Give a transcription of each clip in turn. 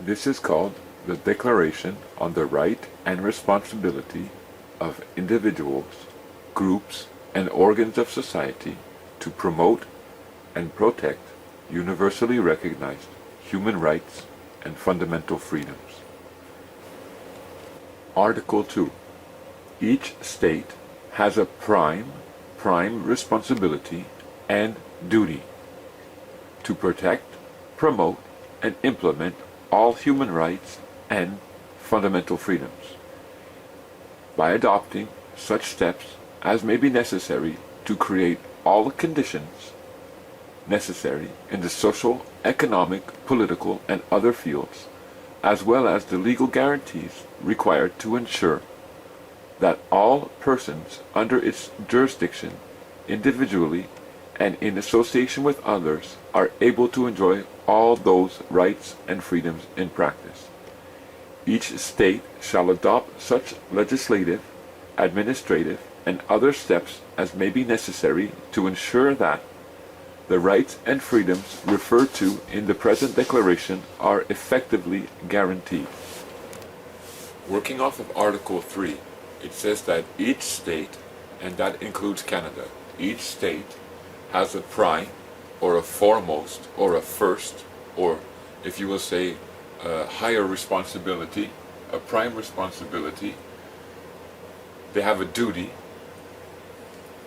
This is called the Declaration on the Right and Responsibility of Individuals, Groups, and Organs of Society to promote and protect universally recognized human rights and fundamental freedoms. Article 2. Each state has a prime responsibility and duty to protect, promote, and implement all human rights and fundamental freedoms by adopting such steps as may be necessary to create all the conditions necessary in the social, economic, political, and other fields, as well as the legal guarantees required to ensure that all persons under its jurisdiction, individually and in association with others, are able to enjoy all those rights and freedoms in practice. Each state shall adopt such legislative, administrative, and other steps as may be necessary to ensure that the rights and freedoms referred to in the present declaration are effectively guaranteed. Working off of Article 3, it says that each state, and that includes Canada, each state has a prime, or a foremost, or a first, or if you will say a higher responsibility, a prime responsibility. They have a duty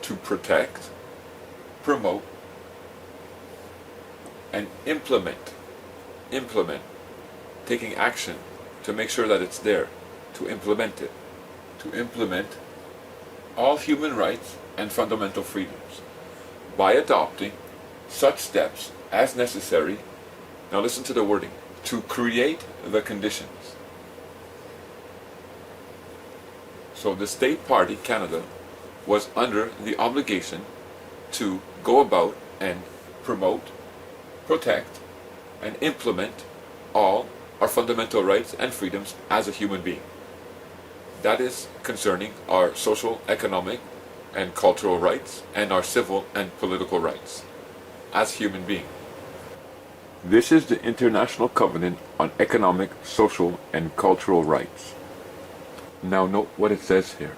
to protect, promote, and implement, taking action to make sure that it's there, to implement it, to implement all human rights and fundamental freedoms by adopting such steps as necessary, now listen to the wording, to create the conditions. So the state party, Canada, was under the obligation to go about and promote, protect, and implement all our fundamental rights and freedoms as a human being. That is concerning our social, economic, and cultural rights, and our civil and political rights as human beings. This is the International Covenant on Economic, Social, and Cultural Rights. Now note what it says here.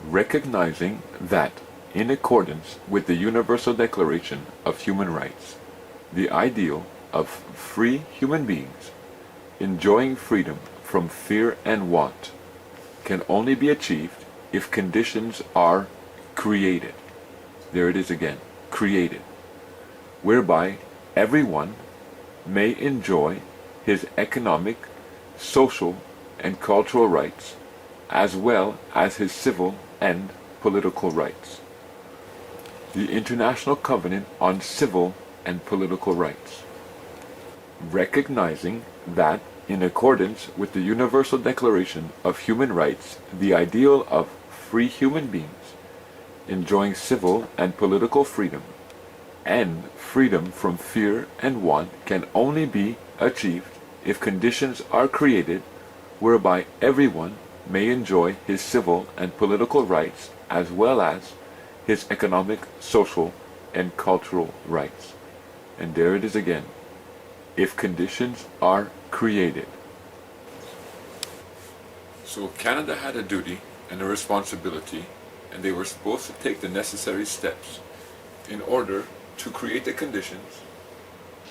Recognizing that, in accordance with the Universal Declaration of Human Rights, the ideal of free human beings enjoying freedom from fear and want can only be achieved if conditions are created. There it is again, created, whereby everyone may enjoy his economic, social, and cultural rights, as well as his civil and political rights. The International Covenant on Civil and Political Rights. Recognizing that, in accordance with the Universal Declaration of Human Rights, the ideal of free human beings enjoying civil and political freedom and freedom from fear and want can only be achieved if conditions are created whereby everyone may enjoy his civil and political rights as well as his economic, social, and cultural rights. And there it is again. If conditions are created. So Canada had a duty and a responsibility, and they were supposed to take the necessary steps in order to create the conditions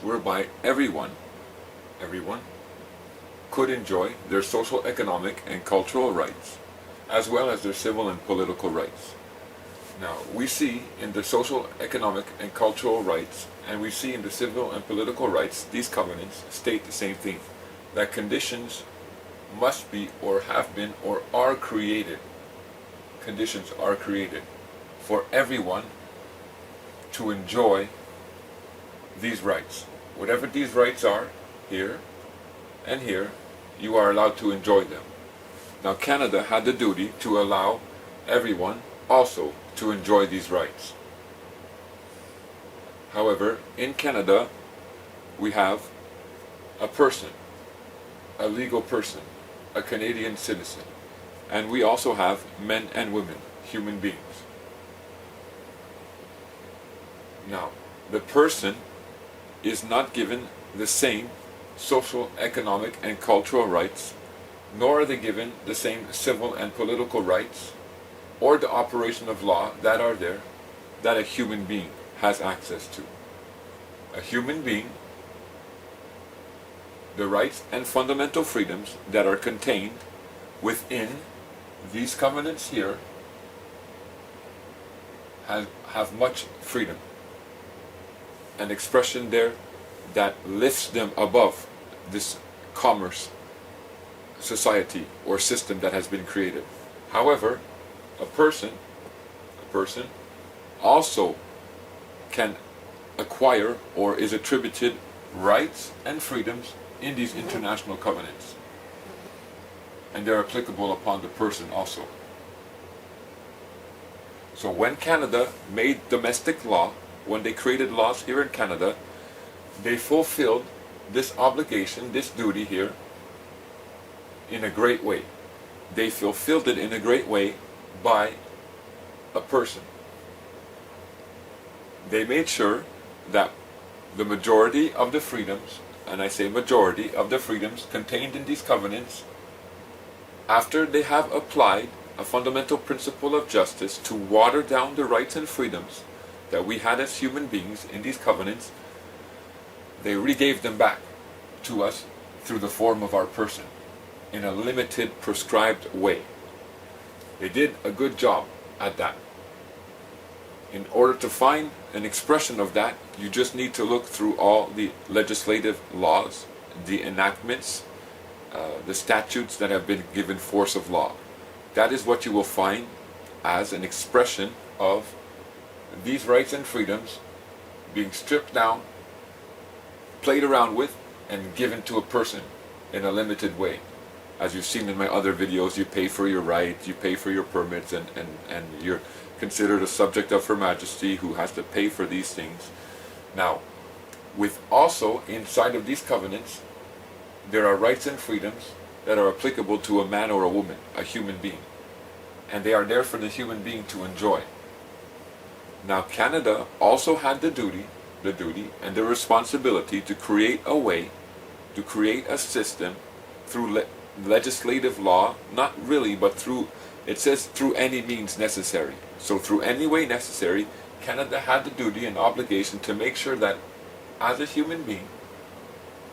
whereby everyone could enjoy their social, economic, and cultural rights, as well as their civil and political rights. Now, we see in the social, economic, and cultural rights, and we see in the civil and political rights, these covenants state the same thing, that conditions must be, or have been, or are created. Conditions are created for everyone to enjoy these rights. Whatever these rights are, here and here, you are allowed to enjoy them. Now, Canada had the duty to allow everyone also to enjoy these rights. However, in Canada, we have a person, a legal person, a Canadian citizen, and we also have men and women, human beings. Now, the person is not given the same social, economic, and cultural rights, nor are they given the same civil and political rights or the operation of law that are there that a human being has access to. A human being, the rights and fundamental freedoms that are contained within these covenants here have much freedom. An expression there that lifts them above this commerce society or system that has been created. However, a person also can acquire or is attributed rights and freedoms in these international covenants. And they're applicable upon the person also. So when Canada made domestic law, when they created laws here in Canada, they fulfilled this obligation, this duty here, in a great way. They fulfilled it in a great way by a person. They made sure that the majority of the freedoms, and I say majority of the freedoms contained in these covenants, after they have applied a fundamental principle of justice to water down the rights and freedoms that we had as human beings in these covenants, they regave them back to us through the form of our person in a limited, prescribed way. They did a good job at that. In order to find an expression of that, you just need to look through all the legislative laws, the enactments, the statutes that have been given force of law. That is what you will find as an expression of these rights and freedoms being stripped down, played around with, and given to a person in a limited way. As you've seen in my other videos, you pay for your rights, you pay for your permits, and you're considered a subject of Her Majesty who has to pay for these things. Now, with also inside of these covenants, there are rights and freedoms that are applicable to a man or a woman, a human being. And they are there for the human being to enjoy. Now, Canada also had the duty and the responsibility to create a way, to create a system through legislative law, not really, but through, it says through any means necessary. So through any way necessary, Canada had the duty and obligation to make sure that as a human being,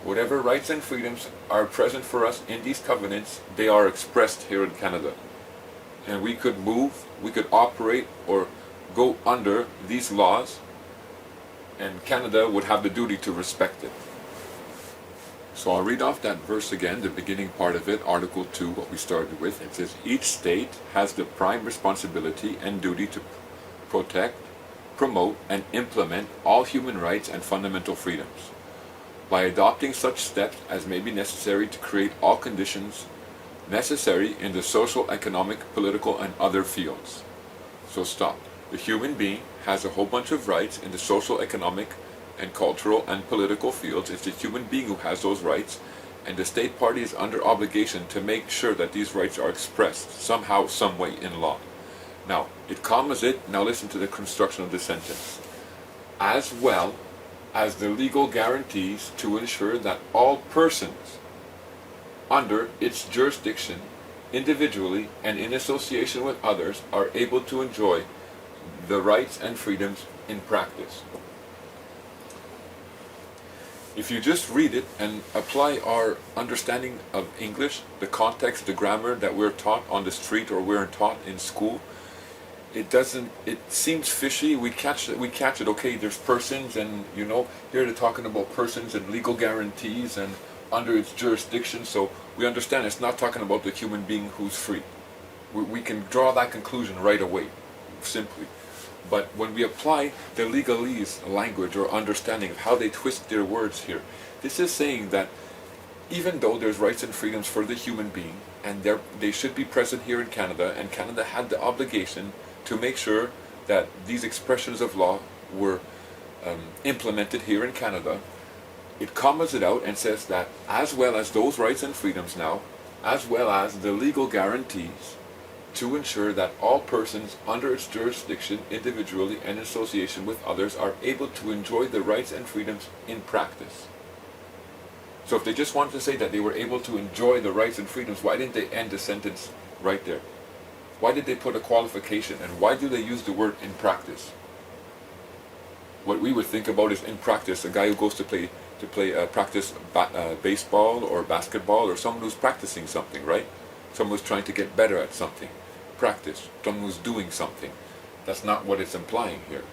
whatever rights and freedoms are present for us in these covenants, they are expressed here in Canada. And we could move, we could operate or go under these laws, and Canada would have the duty to respect it. So I'll read off that verse again, the beginning part of it, Article 2, what we started with. It says, each state has the prime responsibility and duty to protect, promote, and implement all human rights and fundamental freedoms, by adopting such steps as may be necessary to create all conditions necessary in the social, economic, political, and other fields. So stop. The human being has a whole bunch of rights in the social, economic, and cultural and political fields. It's the human being who has those rights, and the state party is under obligation to make sure that these rights are expressed somehow, some way in law. Now, it commas it, now listen to the construction of the sentence, as well as the legal guarantees to ensure that all persons under its jurisdiction, individually and in association with others, are able to enjoy the rights and freedoms in practice. If you just read it and apply our understanding of English, the context, the grammar that we're taught on the street or we're taught in school, it seems fishy. We catch it, okay, there's persons, and here they're talking about persons and legal guarantees and under its jurisdiction, so we understand it's not talking about the human being who's free. We can draw that conclusion right away, simply. But when we apply the legalese language or understanding of how they twist their words here, this is saying that even though there's rights and freedoms for the human being, and they should be present here in Canada, and Canada had the obligation to make sure that these expressions of law were implemented here in Canada, it commas it out and says that as well as those rights and freedoms now, as well as the legal guarantees to ensure that all persons under its jurisdiction, individually and in association with others, are able to enjoy the rights and freedoms in practice. So if they just wanted to say that they were able to enjoy the rights and freedoms, why didn't they end the sentence right there? Why did they put a qualification, and why do they use the word in practice? What we would think about is in practice, a guy who goes to practice baseball or basketball, or someone who's practicing something, right? Someone who's trying to get better at something. Practice. Someone who's doing something. That's not what it's implying here.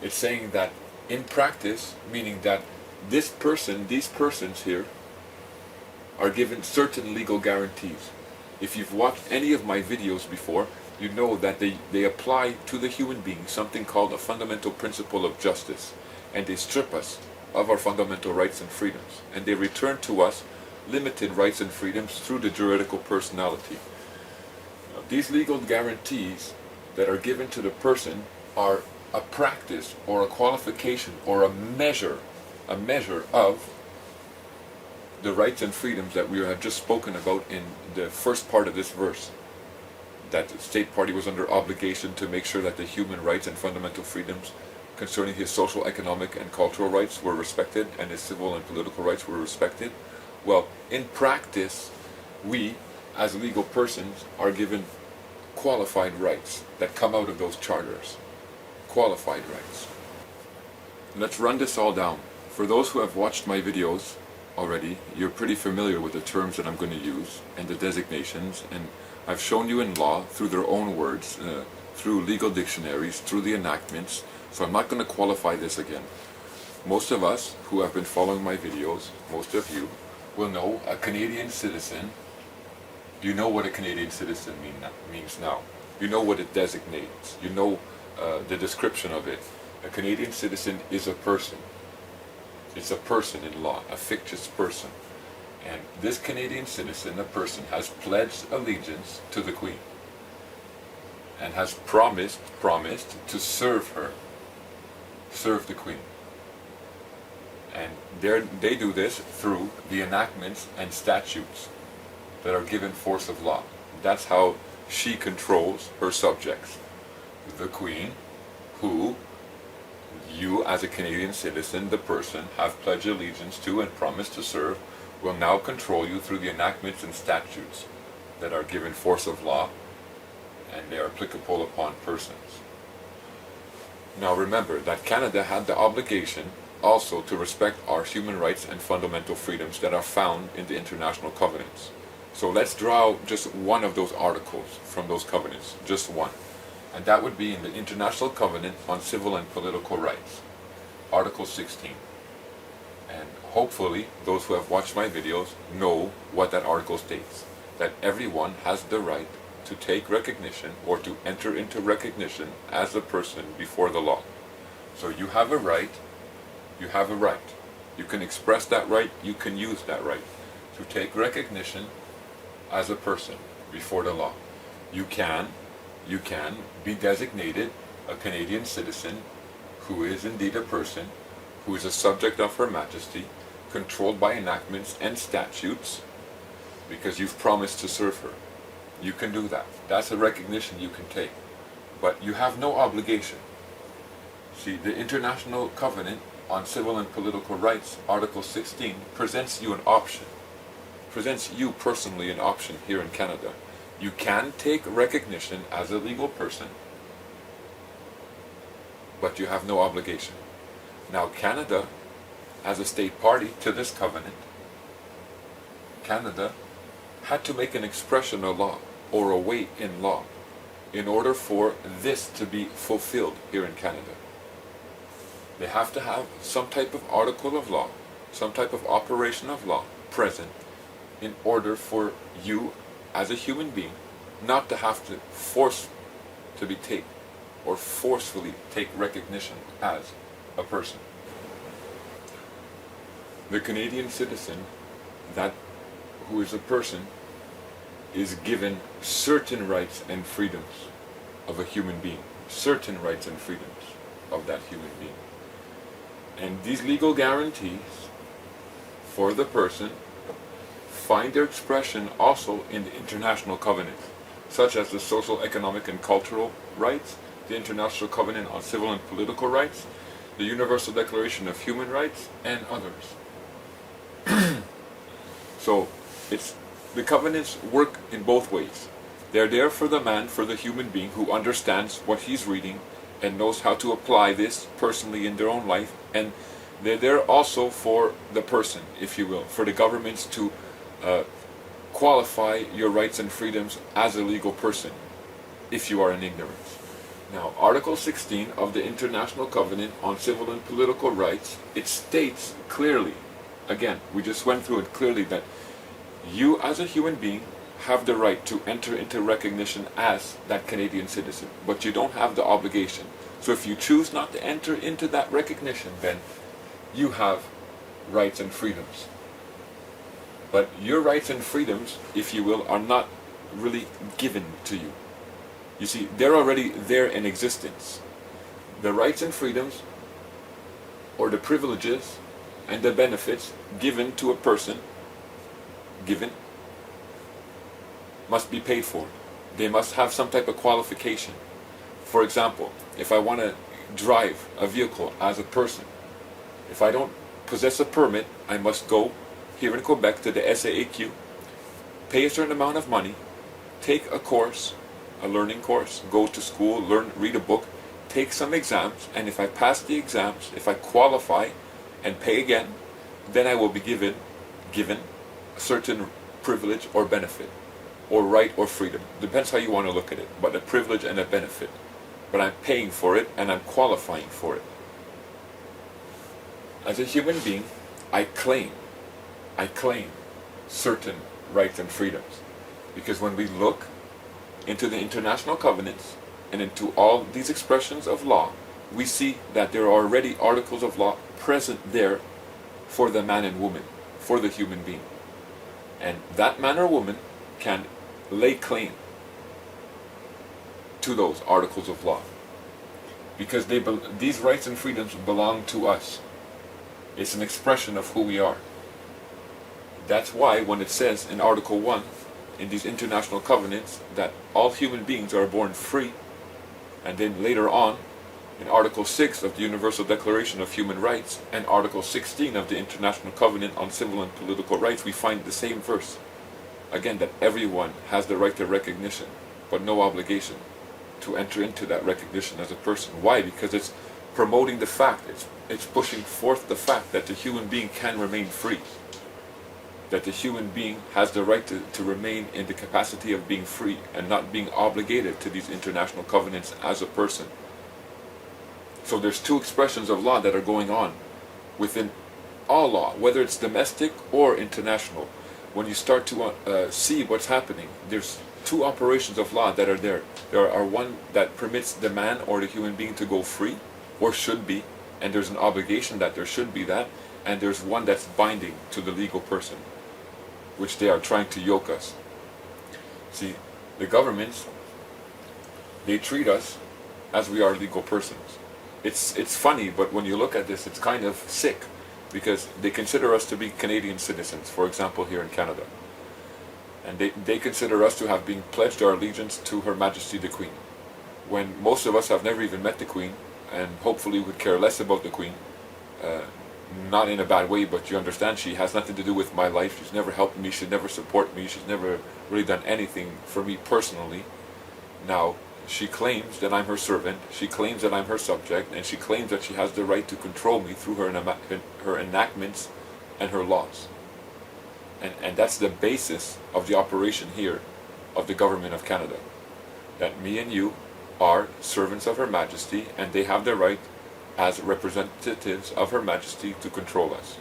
It's saying that in practice, meaning that this person, these persons here, are given certain legal guarantees. If you've watched any of my videos before, you know that they apply to the human being something called a fundamental principle of justice, and they strip us of our fundamental rights and freedoms, and they return to us limited rights and freedoms through the juridical personality. Now, these legal guarantees that are given to the person are a practice or a qualification or a measure of the rights and freedoms that we have just spoken about in the first part of this verse. That the state party was under obligation to make sure that the human rights and fundamental freedoms concerning his social, economic, and cultural rights were respected, and his civil and political rights were respected. Well, in practice, we, as legal persons, are given qualified rights that come out of those charters. Qualified rights. Let's run this all down. For those who have watched my videos already, you're pretty familiar with the terms that I'm going to use and the designations, and I've shown you in law through their own words, through legal dictionaries, through the enactments, so I'm not going to qualify this again. Most of us who have been following my videos, most of you, will know a Canadian citizen. You know what a Canadian citizen means now. You know what it designates. You know the description of it. A Canadian citizen is a person. It's a person in law, a fictitious person. And this Canadian citizen, a person, has pledged allegiance to the Queen and has promised to serve her, serve the Queen. And they do this through the enactments and statutes that are given force of law. That's how she controls her subjects. The Queen, who you as a Canadian citizen, the person, have pledged allegiance to and promised to serve, will now control you through the enactments and statutes that are given force of law, and they are applicable upon persons. Now remember that Canada had the obligation also to respect our human rights and fundamental freedoms that are found in the international covenants. So let's draw out just one of those articles from those covenants, just one. And that would be in the International Covenant on Civil and Political Rights, Article 16. And hopefully those who have watched my videos know what that article states, that everyone has the right to take recognition or to enter into recognition as a person before the law. So you have a right, you have a right. You can express that right, you can use that right to take recognition as a person before the law. You can be designated a Canadian citizen who is indeed a person, who is a subject of Her Majesty, controlled by enactments and statutes, because you've promised to serve her. You can do that. That's a recognition you can take. But you have no obligation. See, the International Covenant on Civil and Political Rights, Article 16, presents you an option. Presents you personally an option here in Canada. You can take recognition as a legal person, but you have no obligation. Now Canada, as a state party to this covenant, Canada had to make an expression of law or a weight in law in order for this to be fulfilled here in Canada. They have to have some type of article of law, some type of operation of law present in order for you as a human being not to have to forcefully take recognition as a person. The Canadian citizen, that who is a person, is given certain rights and freedoms of a human being, certain rights and freedoms of that human being. And these legal guarantees for the person find their expression also in the international covenants, such as the social, economic, and cultural rights, the International Covenant on Civil and Political Rights, the Universal Declaration of Human Rights, and others. So it's the covenants work in both ways. They're there for the man, for the human being who understands what he's reading and knows how to apply this personally in their own life, and they're there also for the person, if you will, for the governments to qualify your rights and freedoms as a legal person if you are in ignorance. Now, Article 16 of the International Covenant on Civil and Political Rights, it states clearly, again, we just went through it clearly, that you as a human being have the right to enter into recognition as that Canadian citizen, but you don't have the obligation. So if you choose not to enter into that recognition, then you have rights and freedoms. But your rights and freedoms, if you will, are not really given to you. You see, they're already there in existence. The rights and freedoms, or the privileges and the benefits given to a person, must be paid for. They must have some type of qualification. For example, if I want to drive a vehicle as a person, if I don't possess a permit, I must go here in Quebec to the SAAQ, pay a certain amount of money, take a course, a learning course, go to school, learn, read a book, take some exams, and if I pass the exams, if I qualify and pay again, then I will be given a certain privilege or benefit, or right or freedom. Depends how you want to look at it, but a privilege and a benefit. But I'm paying for it and I'm qualifying for it. As a human being, I claim certain rights and freedoms. Because when we look into the international covenants and into all these expressions of law, we see that there are already articles of law present there for the man and woman, for the human being. And that man or woman can lay claim to those articles of law. Because these rights and freedoms belong to us. It's an expression of who we are. That's why when it says in Article 1, in these international covenants, that all human beings are born free, and then later on, in Article 6 of the Universal Declaration of Human Rights, and Article 16 of the International Covenant on Civil and Political Rights, we find the same verse. Again, that everyone has the right to recognition, but no obligation to enter into that recognition as a person. Why? Because it's promoting the fact, it's pushing forth the fact that the human being can remain free. That the human being has the right to remain in the capacity of being free and not being obligated to these international covenants as a person. So there's two expressions of law that are going on within all law, whether it's domestic or international. When you start to see what's happening, there's two operations of law that are there. There are one that permits the man or the human being to go free, or should be, and there's an obligation that there should be that, and there's one that's binding to the legal person, which they are trying to yoke us. See, the governments, they treat us as we are legal persons. It's funny, but when you look at this, it's kind of sick, because they consider us to be Canadian citizens, for example, here in Canada. And they consider us to have been pledged our allegiance to Her Majesty the Queen, when most of us have never even met the Queen, and hopefully would care less about the Queen. Not in a bad way, but you understand, she has nothing to do with my life. She's never helped me, she's never supported me, she's never really done anything for me personally. Now, she claims that I'm her servant, she claims that I'm her subject, and she claims that she has the right to control me through her enactments and her laws. And that's the basis of the operation here of the government of Canada. That me and you are servants of Her Majesty, and they have the right as representatives of Her Majesty to control us.